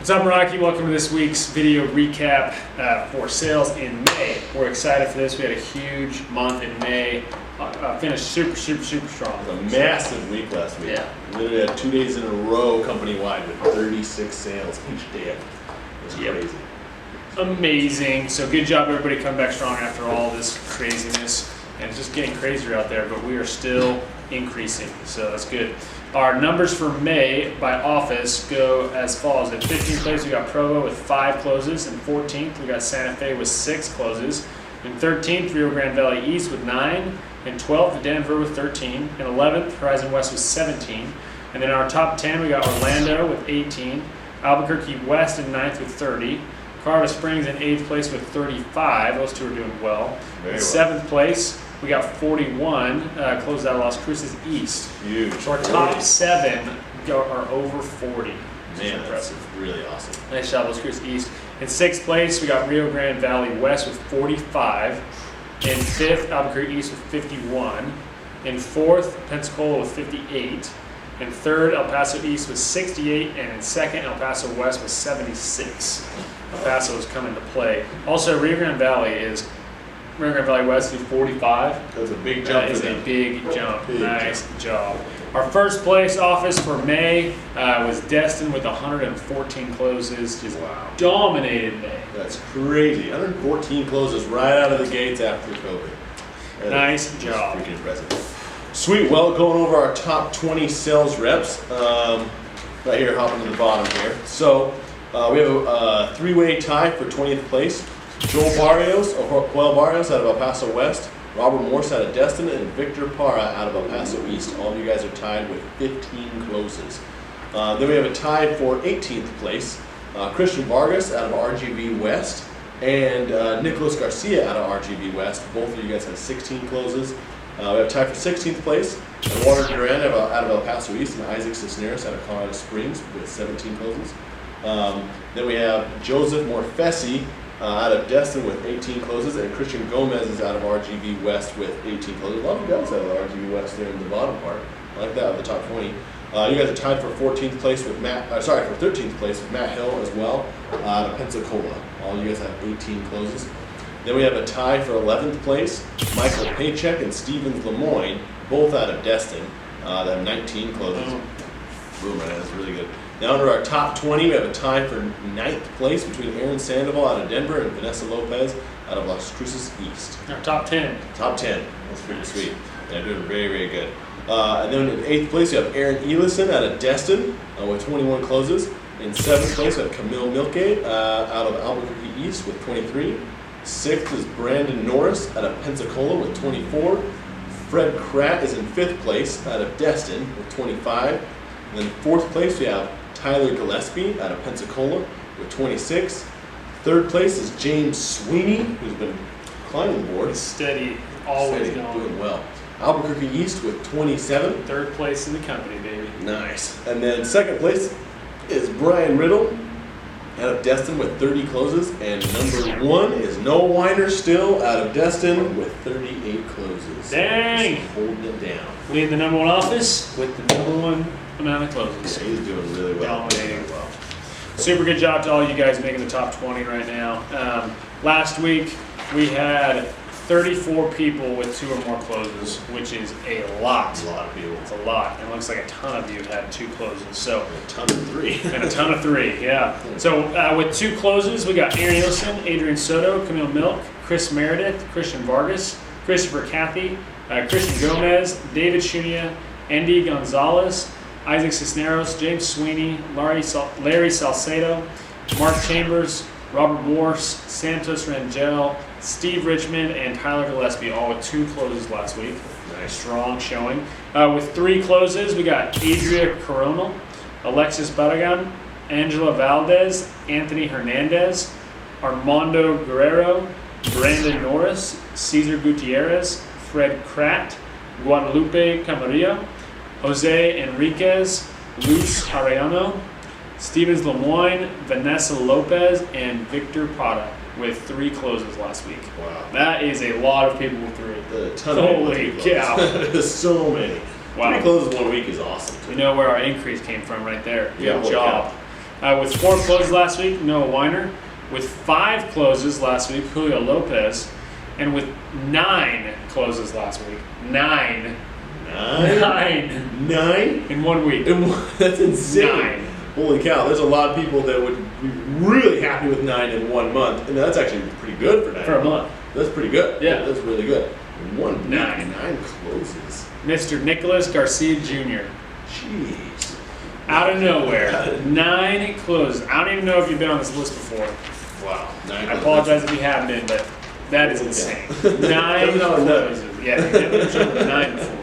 What's up, Meraki? Welcome to this week's video recap for sales in May. We're excited for this. We had a huge month in May. Finished super strong. It was a massive week last week. Yeah. Literally had 2 days in a row company-wide with 36 sales each day. It was crazy. Amazing. So good job, everybody, coming back strong after all this craziness. And it's just getting crazier out there, but we are still increasing, so that's good. Our numbers for May by office go as follows. In 15th place, we got Provo with 5 closes. In 14th, we got Santa Fe with 6 closes. In 13th, Rio Grande Valley East with 9. In 12th, Denver with 13. In 11th, Horizon West with 17. And then our top 10, we got Orlando with 18. Albuquerque West in 9th with 30. Colorado Springs in 8th place with 35. Those two are doing well. In 7th place, we got 41, closed out Las Cruces East. Huge. So our top 7 are over 40. Man, impressive. Really awesome. Nice job, Las Cruces East. In 6th place, we got Rio Grande Valley West with 45. In 5th, Albuquerque East with 51. In 4th, Pensacola with 58. In 3rd, El Paso East with 68. And in 2nd, El Paso West with 76. El Paso is coming to play. Also, Rio Grande Valley West is 45. That's a big jump. That is a big jump. Nice job. Our first place office for May was Destin with 114 closes. Just dominated May. That's crazy. 114 closes right out of the gates after COVID. Nice job. Freaking impressive. Sweet. Well, going over our top 20 sales reps. Right here, hopping to the bottom here. So we have a 3-way tie for 20th place. Joel Barrios out of El Paso West, Robert Morse out of Destin, and Victor Parra out of El Paso East. All of you guys are tied with 15 closes. Then we have a tie for 18th place. Christian Vargas out of RGV West and Nicholas Garcia out of RGV West. Both of you guys have 16 closes. We have a tie for 16th place. And Walter Duran out of El Paso East and Isaac Cisneros out of Colorado Springs with 17 closes. Then we have Joseph Morfesi out of Destin with 18 closes, and Christian Gomez is out of RGV West with 18 closes. A lot of guys out of RGV West there in the bottom part. I like that, of the top 20. You guys are tied for 14th place with for 13th place with Matt Hill as well, out of Pensacola. All you guys have 18 closes. Then we have a tie for 11th place, Michael Paycheck and Stevens Lemoyne, both out of Destin, that have 19 closes. Boom, man, that's really good. Now under our top 20, we have a tie for 9th place between Aaron Sandoval out of Denver and Vanessa Lopez out of Las Cruces East. Our top 10. Top 10. That's pretty sweet. Yeah, doing very good. And then in 8th place, you have Aaron Elison out of Destin with 21 closes. In 7th place, we have Camille Milke out of Albuquerque East with 23. 6th is Brandon Norris out of Pensacola with 24. Fred Kratt is in 5th place out of Destin with 25. And then 4th place, we have Tyler Gillespie out of Pensacola with 26. 3rd place is James Sweeney, who's been climbing the board. Steady, always doing well. Albuquerque East with 27. 3rd place in the company, baby. Nice. And then 2nd place is Brian Riddle out of Destin with 30 closes. And number 1 is Noah Weiner still out of Destin with 38 closes. Dang! Just holding it down. Leading the number 1 office with the number 1 amount of closes. Yeah, he's doing really well. Dominating. Super good job to all you guys making the top 20 right now. Last week we had 34 people with 2 or more closes, which is a lot. A lot of people. It's a lot. And it looks like a ton of you had 2 closes. So a ton of 3. And a ton of 3, yeah. So with 2 closes, we got Aaron Nielsen, Adrian Soto, Camille Milk, Chris Meredith, Christian Vargas, Christopher Cathy, Christian Gomez, David Shunia, Andy Gonzalez, Isaac Cisneros, James Sweeney, Larry Salcedo, Mark Chambers, Robert Morse, Santos Rangel, Steve Richmond, and Tyler Gillespie, all with 2 closes last week. Nice, strong showing. With 3 closes, we got Adria Coronel, Alexis Barragan, Angela Valdez, Anthony Hernandez, Armando Guerrero, Brandon Norris, Cesar Gutierrez, Fred Kratt, Guadalupe Camarillo, Jose Enriquez, Luz Arellano, Stevens Lemoyne, Vanessa Lopez, and Victor Parra with 3 closes last week. Wow. That is a lot of people with 3. A ton of Holy cow. There's so many. Wow. 3 closes 1 week is awesome. We know where our increase came from right there. Yeah, Good job. With 4 closes last week, Noah Weiner. With 5 closes last week, Julio Lopez. And with 9 closes last week. 9 in 1 week. That's insane. 9. Holy cow, there's a lot of people that would be really happy with 9 in 1 month. And that's actually pretty good for 9. For a month. That's pretty good. Yeah. That's really good. In 1 week, 9. 9 closes. Mr. Nicholas Garcia Jr. Jeez. Out of nowhere. 9 closes. I don't even know if you've been on this list before. Wow. 9 I apologize if you have been, but that is insane. 9 closes. Yeah, you've never shown 9 before.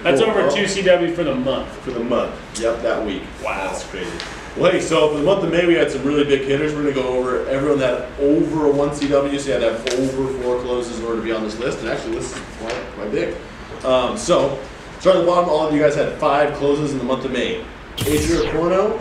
That's over 2 CW for the month. For the month. Yep, that week. Wow. That's crazy. Well, hey, so for the month of May, we had some really big hitters. We're going to go over everyone that had over a 1 CW, so you had to have over 4 closes in order to be on this list. And actually, this is quite big. So, starting at the bottom, all of you guys had 5 closes in the month of May. Adrian Corno,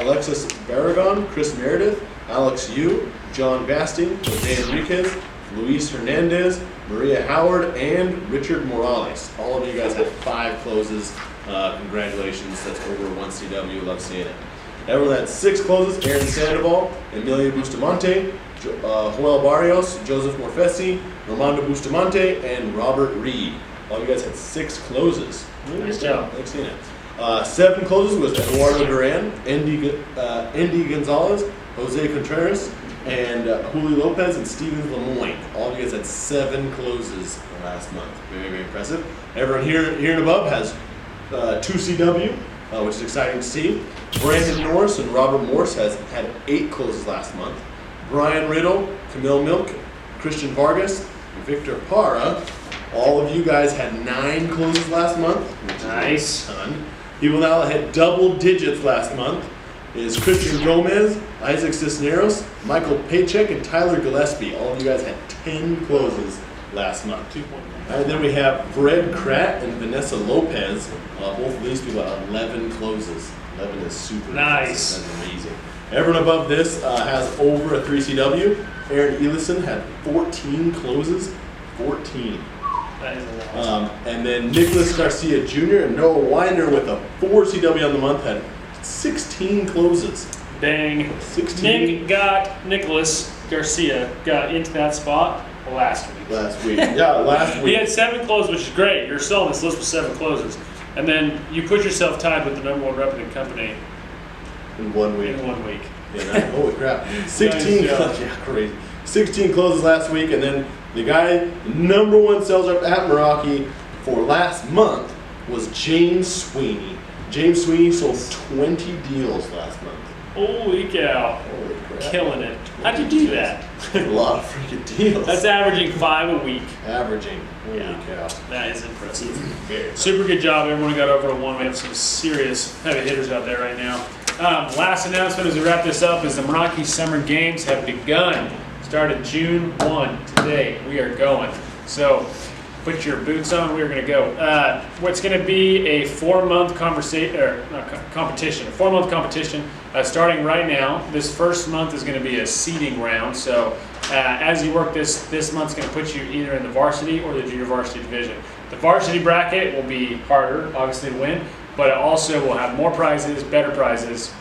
Alexis Barragon, Chris Meredith, Alex Yu, John Basting, Jose Enriquez, Luis Hernandez, Maria Howard, and Richard Morales. All of you guys had 5 closes. Congratulations, that's over 1 CW. Love seeing it. Everyone had 6 closes: Aaron Sandoval, Emilio Bustamante, Joel Barrios, Joseph Morfesi, Romando Bustamante, and Robert Reed. All you guys had 6 closes. Nice job. I've seen it. 7 closes was Eduardo Duran, Andy Gonzalez, Jose Contreras, and Julio Lopez and Steven Lemoyne. All of you guys had 7 closes last month. Very, very impressive. Everyone here and above has 2 CW, which is exciting to see. Brandon Norris and Robert Morse has had 8 closes last month. Brian Riddle, Camille Milk, Christian Vargas, and Victor Parra. All of you guys had 9 closes last month, which is Nice. a ton. People now that had double digits last month is Christian Gomez, Isaac Cisneros, Michael Paycheck, and Tyler Gillespie. All of you guys had 10 closes last month. And then we have Fred Kratt and Vanessa Lopez. Both of these people had 11 closes. 11 is super Nice. impressive. That's amazing. Everyone above this has over a 3 CW. Aaron Elison had 14 closes. 14. That is a lot. And then Nicholas Garcia Jr. and Noah Weiner with a 4 CW on the month had 16 closes. Dang. 16 Nicholas Garcia got into that spot last week. last week. Yeah, last He week. had 7 closes, which is great. You're still on this list with 7 closes. And then you put yourself tied with the #1 reputed company In 1 week. in 1 week. Yeah, holy crap. 16 Nice job. yeah, crazy. 16 closes last week, and then the guy, #1 sales rep at Meraki for last month was James Sweeney. James Sweeney sold 20 deals last month. Holy cow. Holy crap. Killing it. How'd you do that? A lot of freaking deals. That's averaging 5 a week. averaging. Holy Yeah. cow. That is impressive. Very Super good job. Everyone got over a 1. We have some serious heavy hitters out there right now. Last announcement as we wrap this up is the Meraki Summer Games have begun. Started June 1 today. We are going. So put your boots on. We're going to go. What's going to be a 4-month competition. A 4-month competition starting right now. This first month is going to be a seeding round. So as you work this month's going to put you either in the varsity or the junior varsity division. The varsity bracket will be harder, obviously, to win, but it also will have more prizes, better prizes,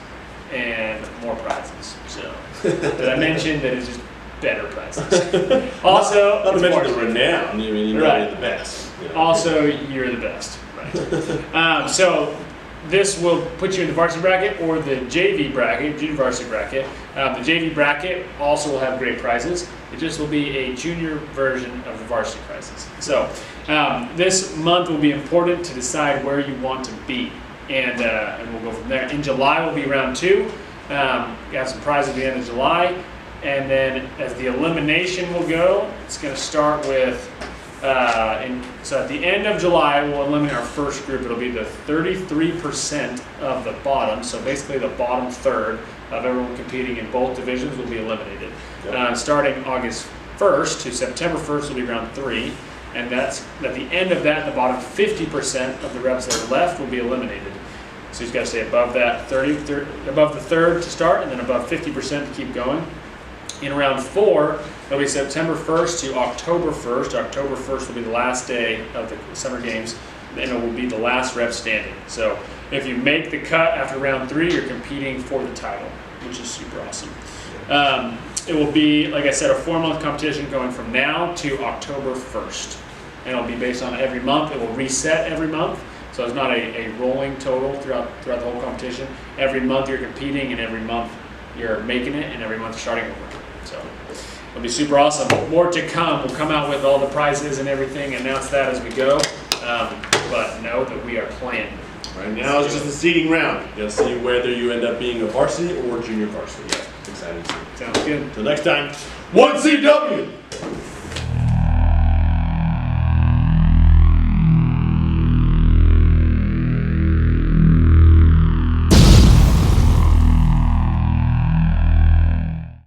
and more prizes. So did I mention that it's just better prizes? Also, Not to it's mention varsity. the renown. I mean, you know, Right. you're the best. You know. Also, you're the best. Right. So this will put you in the varsity bracket or the JV bracket, junior varsity bracket. The JV bracket also will have great prizes. It just will be a junior version of the varsity prizes. So this month will be important to decide where you want to be, and we'll go from there. In July will be round 2. We have some prizes at the end of July, and then as the elimination will go, it's going to start with. So at the end of July, we'll eliminate our first group. It'll be the 33% of the bottom. So basically the bottom third of everyone competing in both divisions will be eliminated. Yep. Starting August 1st to September 1st will be round 3. And that's at the end of that, the bottom 50% of the reps that are left will be eliminated. So you've got to stay above that above the third to start, and then above 50% to keep going. In round 4, it'll be September 1st to October 1st. October 1st will be the last day of the summer games, and it will be the last rep standing. So if you make the cut after round 3, you're competing for the title. which is super awesome. It will be, like I said, a 4-month competition going from now to October 1st. And it'll be based on every month. It will reset every month. So it's not a rolling total throughout the whole competition. Every month you're competing, and every month you're making it, and every month you're starting over. So it'll be super awesome. More to come. We'll come out with all the prizes and everything, announce that as we go. But know that we are playing. Right now it's just a seeding round. You'll see whether you end up being a varsity or junior varsity. Yeah, exciting. Sounds good. Until next time, 1CW!